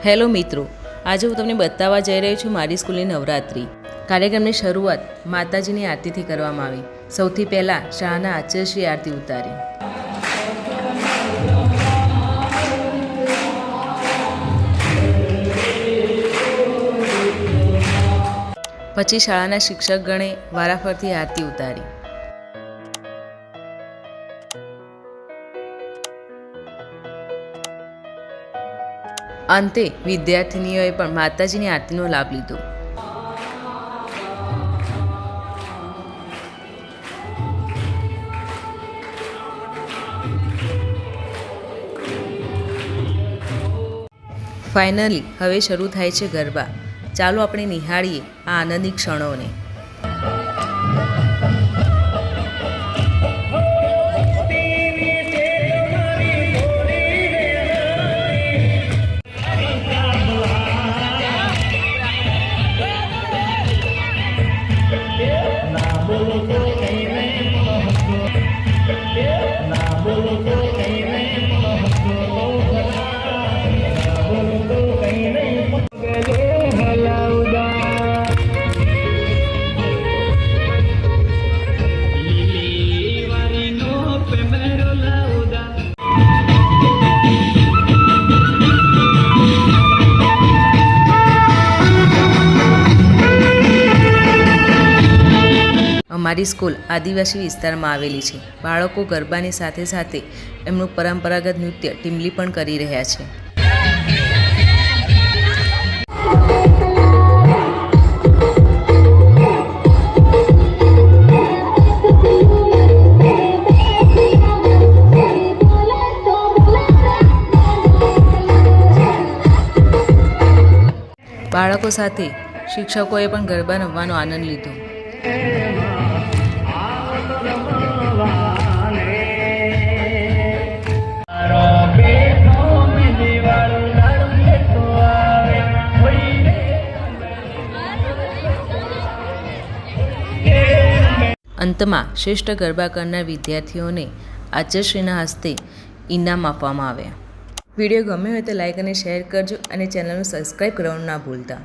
Hello મિત્રો, આજે હું તમને બતાવવા જઈ રહી છું મારી સ્કૂલની નવરાત્રિ કાર્યક્રમની શરૂઆત માતાજીની આરતીથી કરવામાં આવી। સૌથી પહેલાં શાળાના આચાર્યશ્રી આરતી ઉતારી। પછી શાળાના શિક્ષકગણે વારાફરતી આરતી ઉતારી। અંતે વિદ્યાર્થિનીઓએ પણ માતાજીની આરતીનો લાભ લીધો। ફાઇનલી હવે શરૂ થાય છે ગરબા। ચાલો આપણે નિહાળીએ આ આનંદની ક્ષણોને। અમારી સ્કૂલ આદિવાસી વિસ્તારમાં આવેલી છે। બાળકો ગરબાની સાથે સાથે એમનું પરંપરાગત નૃત્ય ટીમલી પણ કરી રહ્યા છે। બાળકો સાથે શિક્ષકોએ પણ ગરબા રમવાનો આનંદ લીધો। અંતમાં શ્રેષ્ઠ ગરબા કરનાર વિદ્યાર્થીઓને આચાર્યશ્રીના હસ્તે ઇનામ આપવામાં આવ્યા। વિડીયો ગમ્યો હોય તો લાઈક અને શેર કરજો અને ચેનલને સબસ્ક્રાઈબ કરવાનું ના ભૂલતા।